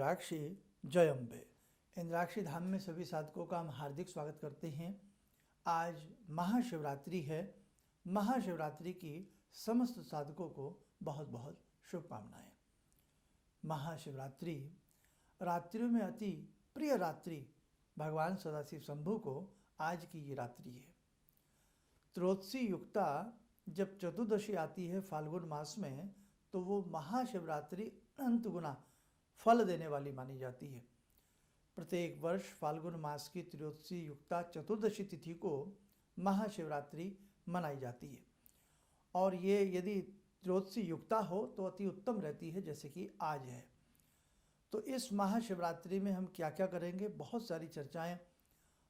इंद्राक्षी जय अम्बे। इंद्राक्षी धाम में सभी साधकों का हम हार्दिक स्वागत करते हैं। आज महाशिवरात्रि है। महाशिवरात्रि की समस्त साधकों को बहुत बहुत शुभकामनाएं। महाशिवरात्रि रात्रियों में अति प्रिय रात्रि भगवान सदाशिव शंभु को आज की ये रात्रि है। त्रोदशी युक्ता जब चतुर्दशी आती है फाल्गुन मास में, तो वो महाशिवरात्रि अनंत गुना फल देने वाली मानी जाती है। प्रत्येक वर्ष फाल्गुन मास की त्रयोदशी युक्ता चतुर्दशी तिथि को महाशिवरात्रि मनाई जाती है। और ये यदि त्रयोदशी युक्ता हो तो अति उत्तम रहती है, जैसे कि आज है। तो इस महाशिवरात्रि में हम क्या क्या करेंगे, बहुत सारी चर्चाएं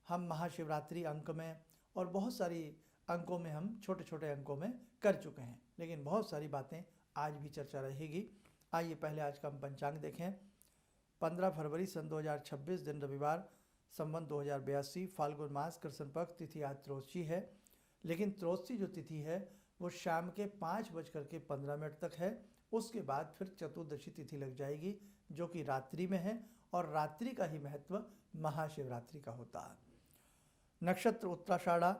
हम महाशिवरात्रि अंक में और बहुत सारी अंकों में हम छोटे छोटे अंकों में कर चुके हैं, लेकिन बहुत सारी बातें आज भी चर्चा रहेगी। आइए पहले आज का हम पंचांग देखें। 15 फरवरी सन 2026 दिन रविवार, संवत 2082, फाल्गुन मास कृष्ण पक्ष, तिथि आज त्रयोदशी है। लेकिन त्रयोदशी जो तिथि है वो शाम के 5:15 तक है। उसके बाद फिर चतुर्दशी तिथि लग जाएगी, जो कि रात्रि में है, और रात्रि का ही महत्व महाशिवरात्रि का होता है। नक्षत्र उत्तराषाढ़ा,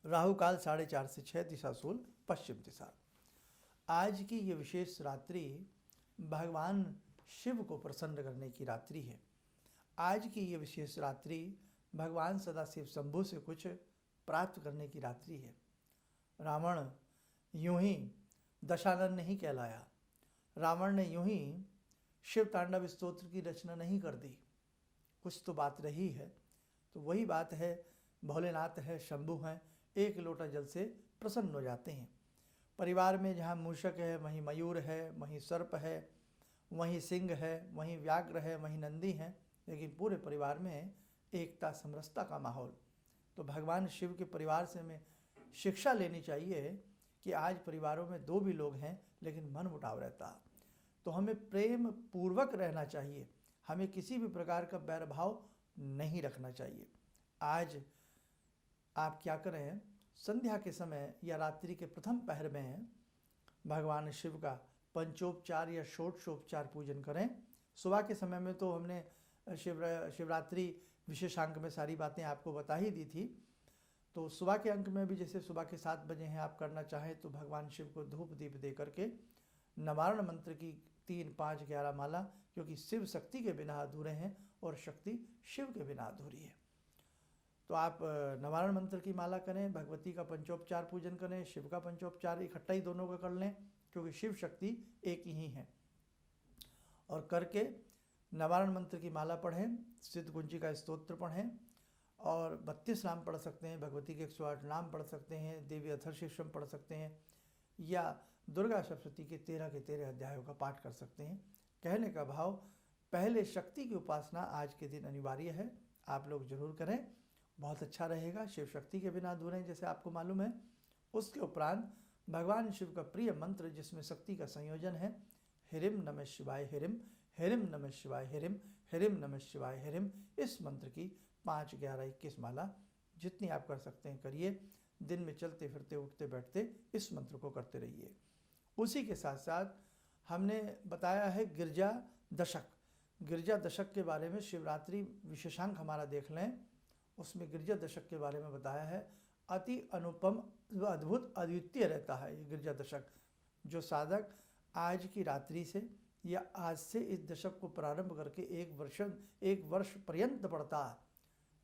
राहु काल 4:30 से 6, दिशा शूल पश्चिम दिशा। आज की ये विशेष रात्रि भगवान शिव को प्रसन्न करने की रात्रि है। आज की ये विशेष रात्रि भगवान सदाशिव शंभु से कुछ प्राप्त करने की रात्रि है। रावण यूं ही दशानन नहीं कहलाया। रावण ने यूं ही शिव तांडव स्तोत्र की रचना नहीं कर दी। कुछ तो बात रही है। तो वही बात है, भोलेनाथ है, शंभु हैं, एक लोटा जल से प्रसन्न हो जाते हैं। परिवार में जहाँ मूषक है वहीं मयूर है, वहीं सर्प है, वहीं सिंह है, वहीं व्याघ्र है, वहीं नंदी है, लेकिन पूरे परिवार में एकता समरसता का माहौल। तो भगवान शिव के परिवार से हमें शिक्षा लेनी चाहिए कि आज परिवारों में दो भी लोग हैं लेकिन मन मुटाव रहता है। तो हमें प्रेम पूर्वक रहना चाहिए, हमें किसी भी प्रकार का बैरभाव नहीं रखना चाहिए। आज आप क्या करें, संध्या के समय या रात्रि के प्रथम पहर में भगवान शिव का पंचोपचार या षोडशोपचार पूजन करें। सुबह के समय में तो हमने शिवरात्रि विशेषांक में सारी बातें आपको बता ही दी थी। तो सुबह के अंक में भी, जैसे सुबह के 7 बजे हैं, आप करना चाहें तो भगवान शिव को धूप दीप दे करके नवारण मंत्र की 3, 5, 11 माला, क्योंकि शिव शक्ति के बिना अधूरे हैं और शक्ति शिव के बिना अधूरी है। तो आप नवारण मंत्र की माला करें, भगवती का पंचोपचार पूजन करें, शिव का पंचोपचार इकट्ठा ही दोनों का कर लें, क्योंकि शिव शक्ति एक ही है। और करके नवारण मंत्र की माला पढ़ें, सिद्ध कुंजी का स्तोत्र पढ़ें, और 32 नाम पढ़ सकते हैं, भगवती के 108 नाम पढ़ सकते हैं, देवी अथर्वशीर्षम पढ़ सकते हैं, या दुर्गा सप्तशती के 13 अध्यायों का पाठ कर सकते हैं। कहने का भाव, पहले शक्ति की उपासना आज के दिन अनिवार्य है, आप लोग जरूर करें, बहुत अच्छा रहेगा। शिव शक्ति के बिना अधूरे हैं, जैसे आपको मालूम है। उसके उपरांत भगवान शिव का प्रिय मंत्र, जिसमें शक्ति का संयोजन है, हिरिम नमः शिवाय हिरिम, हिरिम नमः शिवाय हिरिम, हिरिम नमः शिवाय हिरिम, इस मंत्र की 5, 11, 21 माला जितनी आप कर सकते हैं करिए। दिन में चलते फिरते उठते बैठते इस मंत्र को करते रहिए। उसी के साथ साथ हमने बताया है गिरजा दशक। गिरजा दशक के बारे में शिवरात्रि विशेषांक हमारा देख लें, उसमें गिरजा दशक के बारे में बताया है। अति अनुपम, अद्भुत, अद्वितीय रहता है ये गिरजा दशक। जो साधक आज की रात्रि से या आज से इस दशक को प्रारंभ करके एक वर्ष पर्यंत पढ़ता है,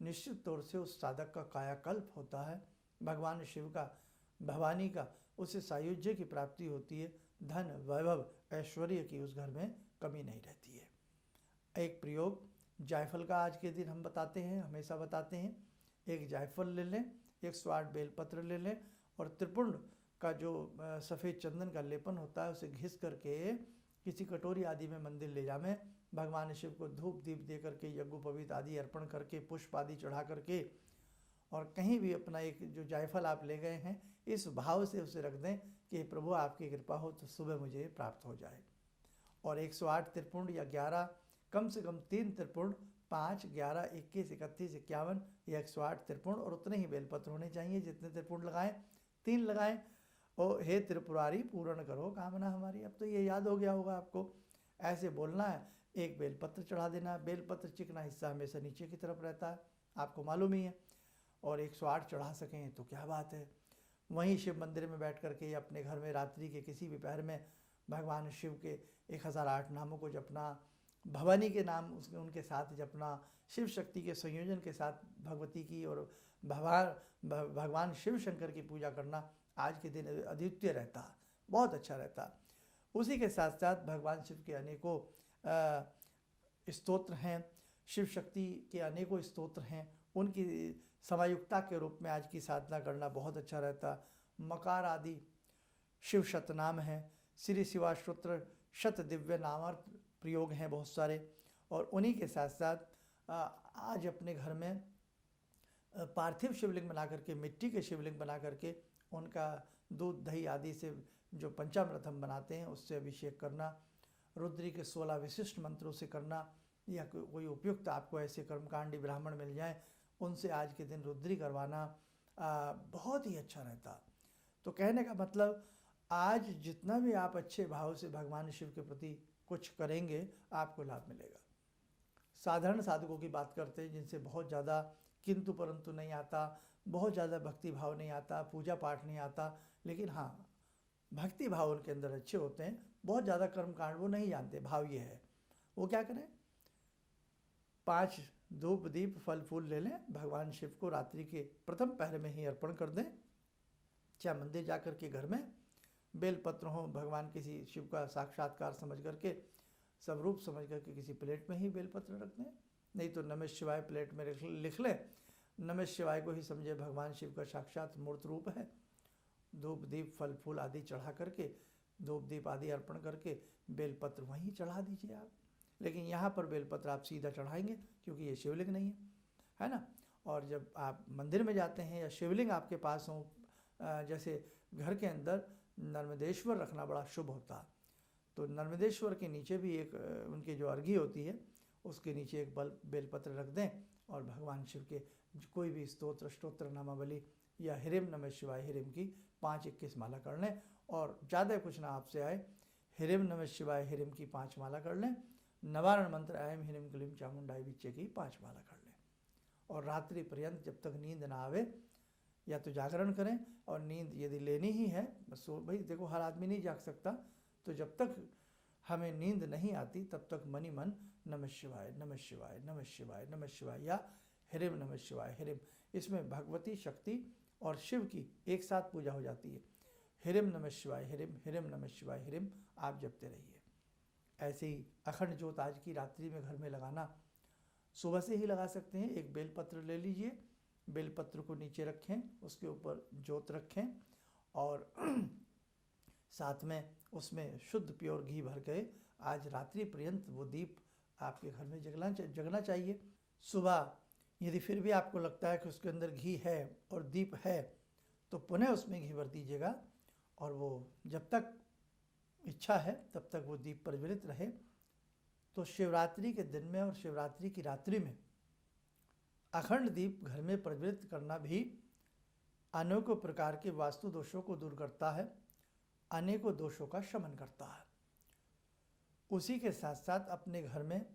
निश्चित तौर से उस साधक का कायाकल्प होता है। भगवान शिव का, भवानी का उसे सायुज्य की प्राप्ति होती है। धन, वैभव, ऐश्वर्य की उस घर में कमी नहीं रहती है। एक प्रयोग जायफल का आज के दिन हम बताते हैं, हमेशा बताते हैं। एक जायफल ले लें, 108 बेलपत्र ले लें, और त्रिपुंड का जो सफ़ेद चंदन का लेपन होता है उसे घिस करके किसी कटोरी आदि में मंदिर ले जावें। भगवान शिव को धूप दीप दे करके, यज्ञोपवीत आदि अर्पण करके, पुष्प आदि चढ़ा करके, और कहीं भी अपना एक जो जायफल आप ले गए हैं, इस भाव से उसे रख दें कि प्रभु आपकी कृपा हो तो सुबह मुझे प्राप्त हो जाए। और 108 त्रिपुंड या 11, कम से कम 3 त्रिपुंड, 5, 11, 21, 31, 51 या 108 त्रिपुंड, और उतने ही बेलपत्र होने चाहिए जितने त्रिपुंड लगाएं। 3 लगाएं। ओ हे त्रिपुरारी पूर्ण करो कामना हमारी। अब तो ये याद हो गया होगा आपको, ऐसे बोलना है एक बेलपत्र चढ़ा देना। बेलपत्र चिकना हिस्सा हमेशा नीचे की तरफ रहता है, आपको मालूम ही है, और 108 चढ़ा सकें तो क्या बात है। वहीं शिव मंदिर में बैठ करके या अपने घर में रात्रि के किसी भी पहर में भगवान शिव के 1008 नामों को जपना, भवानी के नाम उनके साथ जपना, शिव शक्ति के संयोजन के साथ भगवती की और भगवान शिव शंकर की पूजा करना आज के दिन अद्वितीय रहता है, बहुत अच्छा रहता है। उसी के साथ साथ भगवान शिव के अनेकों स्तोत्र हैं, शिव शक्ति के अनेकों स्तोत्र हैं, उनकी समायुक्ता के रूप में आज की साधना करना बहुत अच्छा रहता। मकार आदि शिव शतनाम है, श्री शिवाष्टोत्र शत दिव्य नामार्थ प्रयोग हैं बहुत सारे, और उन्हीं के साथ साथ आज अपने घर में पार्थिव शिवलिंग बना करके, मिट्टी के शिवलिंग बना करके उनका दूध दही आदि से जो पंचामृत हम बनाते हैं उससे अभिषेक करना, रुद्री के 16 विशिष्ट मंत्रों से करना, या कोई उपयुक्त आपको ऐसे कर्मकांडी ब्राह्मण मिल जाएं उनसे आज के दिन रुद्री करवाना बहुत ही अच्छा रहता। तो कहने का मतलब, आज जितना भी आप अच्छे भाव से भगवान शिव के प्रति कुछ करेंगे आपको लाभ मिलेगा। साधारण साधकों की बात करते हैं जिनसे बहुत ज़्यादा किंतु परंतु नहीं आता, बहुत ज़्यादा भक्ति भाव नहीं आता, पूजा पाठ नहीं आता, लेकिन हाँ भक्ति भाव उनके अंदर अच्छे होते हैं, बहुत ज़्यादा कर्मकांड वो नहीं जानते। भाव ये है, वो क्या करें, 5 धूप दीप फल फूल ले लें, भगवान शिव को रात्रि के प्रथम पहर में ही अर्पण कर दें, चाहे मंदिर जा कर के घर में बेलपत्र हो, भगवान किसी शिव का साक्षात्कार समझ करके, सब रूप समझ करके किसी प्लेट में ही बेलपत्र रख दें, नहीं तो नमः शिवाय प्लेट में लिख लें, नमः शिवाय को ही समझे भगवान शिव का साक्षात मूर्त रूप है। धूप दीप फल फूल आदि चढ़ा करके, धूप दीप आदि अर्पण करके बेलपत्र वहीं चढ़ा दीजिए आप। लेकिन यहाँ पर बेलपत्र आप सीधा चढ़ाएंगे क्योंकि ये शिवलिंग नहीं है ना। और जब आप मंदिर में जाते हैं या शिवलिंग आपके पास हो, जैसे घर के अंदर नर्मदेश्वर रखना बड़ा शुभ होता है, तो नर्मदेश्वर के नीचे भी एक उनकी जो अर्घी होती है उसके नीचे एक बेलपत्र रख दें, और भगवान शिव के कोई भी स्तोत्र नामावली या हिरिम नमः शिवाय हिरिम की 5-21 माला कर लें, और ज़्यादा कुछ ना आपसे आए, हिरिम नमः शिवाय हिरिम की 5 माला कर लें, नवारण मंत्र ऐम हिरिम क्लीम चामुंडाई बिच्चे की 5 माला कर लें, और रात्रि पर्यंत जब तक नींद ना आवे या तो जागरण करें, और नींद यदि लेनी ही है बस, भाई देखो हर आदमी नहीं जाग सकता, तो जब तक हमें नींद नहीं आती तब तक मनी मन नमः शिवाय नमः शिवाय नमः शिवाय नमः शिवाय या हिरिम नमः शिवाय हिरिम, इसमें भगवती शक्ति और शिव की एक साथ पूजा हो जाती है। हिरिम नमः शिवाय हिरिम, हिरिम नमः शिवाय हिरिम आप जपते रहिए। ऐसे ही अखंड ज्योत आज की रात्रि में घर में लगाना, सुबह से ही लगा सकते हैं। एक बेलपत्र ले लीजिए, बेलपत्र को नीचे रखें, उसके ऊपर ज्योत रखें, और साथ में उसमें शुद्ध प्योर घी भर के आज रात्रि पर्यंत वो दीप आपके घर में जगना चाहिए। सुबह यदि फिर भी आपको लगता है कि उसके अंदर घी है और दीप है तो पुनः उसमें घी भर दीजिएगा, और वो जब तक इच्छा है तब तक वो दीप प्रज्वलित रहे। तो शिवरात्रि के दिन में और शिवरात्रि की रात्रि में अखंड दीप घर में प्रज्वलित करना भी अनेकों प्रकार के वास्तु दोषों को दूर करता है, अनेकों दोषों का शमन करता है। उसी के साथ साथ अपने घर में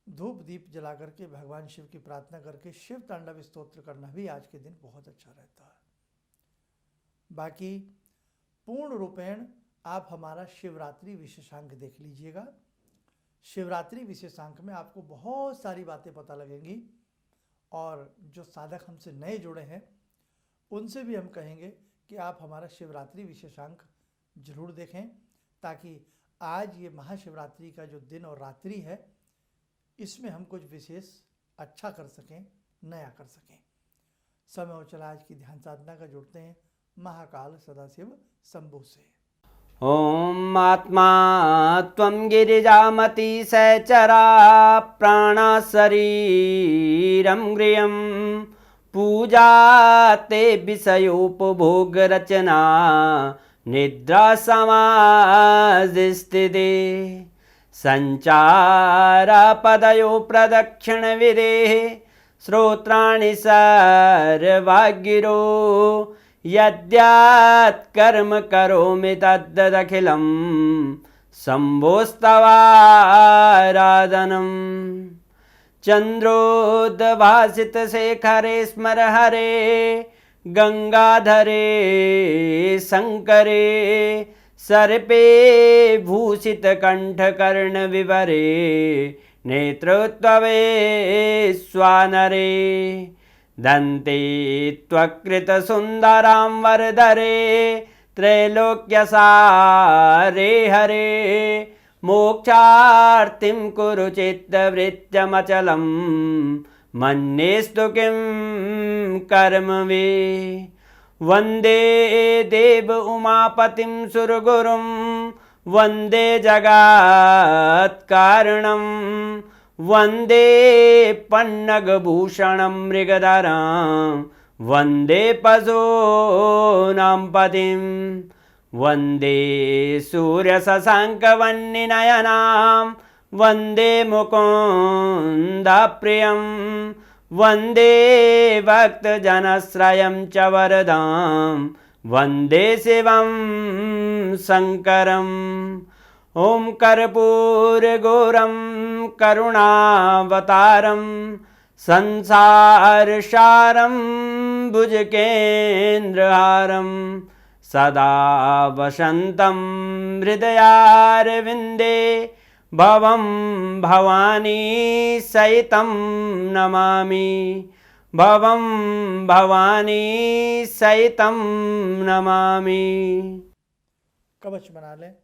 धूप दीप जला करके भगवान शिव की प्रार्थना करके शिव तांडव स्तोत्र करना भी आज के दिन बहुत अच्छा रहता है। बाकी पूर्ण रूपेण आप हमारा शिवरात्रि विशेषांक देख लीजिएगा। शिवरात्रि विशेषांक में आपको बहुत सारी बातें पता लगेंगी, और जो साधक हमसे नए जुड़े हैं उनसे भी हम कहेंगे कि आप हमारा शिवरात्रि विशेषांक जरूर देखें, ताकि आज ये महाशिवरात्रि का जो दिन और रात्रि है इसमें हम कुछ विशेष अच्छा कर सकें, नया कर सकें। समय और चला आज की ध्यान साधना का जुड़ते हैं महाकाल सदाशिव शंभु से। ॐ आत्मा त्वं गिरिजामति सहचरा प्राणा शरीरं गृहं पूजा ते विषयोपभोग रचना निद्रा समाधिस्थिते संचारा पदयो प्रदक्षिण विदेः श्रोत्राणि सर्वागिरो यद्यात् कर्म करोमि तद्दखिलं शम्भोस्तवाराधनम् चन्द्रोद्भासितशेखरे स्मर हरे गङ्गाधरे शङ्करे सर्पे भूषितकण्ठकर्णविवरे नेत्रोत्तवे स्वानरे दन्ते त्वकृतसुन्दरां वरदरे त्रैलोक्यसारे हरे मोक्षार्तिं कुरु चित्तवृत्त्यमचलं मन्येस्तु किं कर्म वे वन्दे देव उमापतिं सुरगुरुं वन्दे जगत्कारणं वन्दे पन्नगभूषणं मृगधरं वन्दे पशूनां पतिं वन्दे सूर्यशशाङ्कवह्निनयनां वन्दे मुकुन्दप्रियं वन्दे भक्तजनश्रयं च वरदां वन्दे शिवं शङ्करम् ॐ कर्पूरगौरं करुणावतारं संसारसारं भुजगेन्द्रहारं सदा वसन्तं हृदयारविन्दे भवं भवानी सहितं नमामि भवं भवानी सहितं नमामि। कवच बना लें,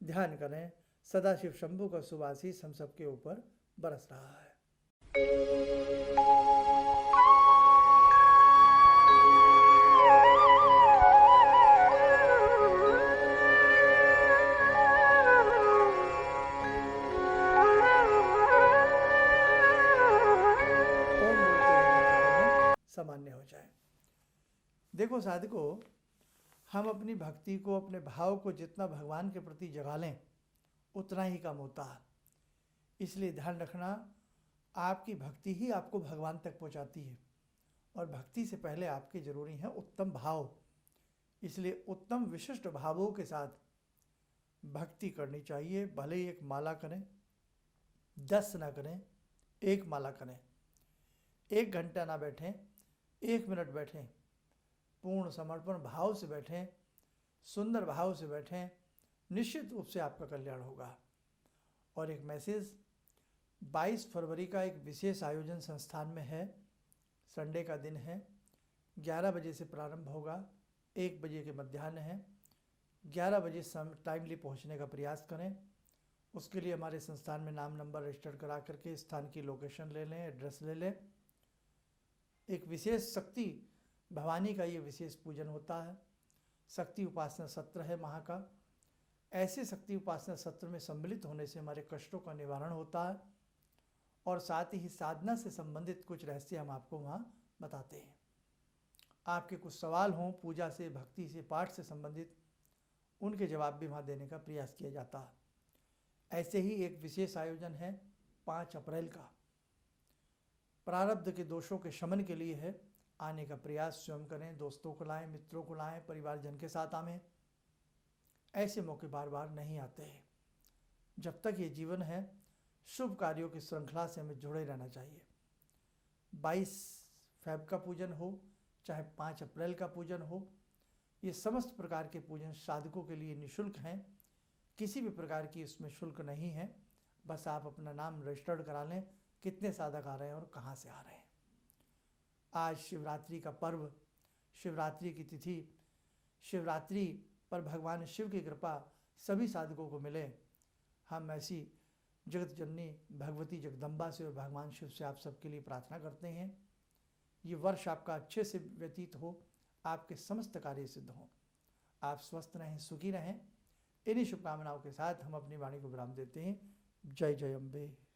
ध्यान करें, सदाशिव शंभु का शुभ आशीष हम सबके ऊपर बरस रहा है। सामान्य हो जाए। देखो साधको, हम अपनी भक्ति को, अपने भाव को जितना भगवान के प्रति जगा लें उतना ही कम होता है। इसलिए ध्यान रखना, आपकी भक्ति ही आपको भगवान तक पहुंचाती है और भक्ति से पहले आपके जरूरी हैं उत्तम भाव। इसलिए उत्तम विशिष्ट भावों के साथ भक्ति करनी चाहिए। भले ही एक माला करें, 10 ना करें, एक माला करें, 1 घंटा ना बैठें, 1 मिनट बैठें, पूर्ण समर्पण भाव से बैठें, सुंदर भाव से बैठें, निश्चित रूप से आपका कल्याण होगा। और एक मैसेज, 22 फरवरी का एक विशेष आयोजन संस्थान में है। संडे का दिन है, 11 बजे से प्रारंभ होगा, 1 बजे के मध्याह्न है। 11 बजे टाइमली पहुंचने का प्रयास करें। उसके लिए हमारे संस्थान में नाम नंबर रजिस्टर करा करके स्थान की लोकेशन ले लें, एड्रेस ले लें। एक विशेष शक्ति भवानी का ये विशेष पूजन होता है। शक्ति उपासना सत्र है वहाँ का। ऐसे शक्ति उपासना सत्र में सम्मिलित होने से हमारे कष्टों का निवारण होता है और साथ ही साधना से संबंधित कुछ रहस्य हम आपको वहाँ बताते हैं। आपके कुछ सवाल हों पूजा से, भक्ति से, पाठ से संबंधित, उनके जवाब भी वहाँ देने का प्रयास किया जाता है। ऐसे ही एक विशेष आयोजन है 5 अप्रैल का, प्रारब्ध के दोषों के शमन के लिए है। आने का प्रयास स्वयं करें, दोस्तों को लाएं, मित्रों को लाएं, परिवारजन के साथ आवें। ऐसे मौके बार बार नहीं आते हैं। जब तक ये जीवन है, शुभ कार्यों की श्रृंखला से हमें जुड़े रहना चाहिए। 22 फ़रवरी का पूजन हो, चाहे 5 अप्रैल का पूजन हो, ये समस्त प्रकार के पूजन साधकों के लिए निःशुल्क हैं। किसी भी प्रकार की इसमें शुल्क नहीं है। बस आप अपना नाम रजिस्टर्ड करा लें, कितने साधक आ रहे हैं और कहाँ से आ रहे हैं। आज शिवरात्रि का पर्व, शिवरात्रि की तिथि, शिवरात्रि पर भगवान शिव की कृपा सभी साधकों को मिले। हम ऐसी जगत जननी भगवती जगदम्बा से और भगवान शिव से आप सबके लिए प्रार्थना करते हैं। ये वर्ष आपका अच्छे से व्यतीत हो, आपके समस्त कार्य सिद्ध हों, आप स्वस्थ रहें, सुखी रहें। इन्हीं शुभकामनाओं के साथ हम अपनी वाणी को विराम देते हैं। जय जय अम्बे।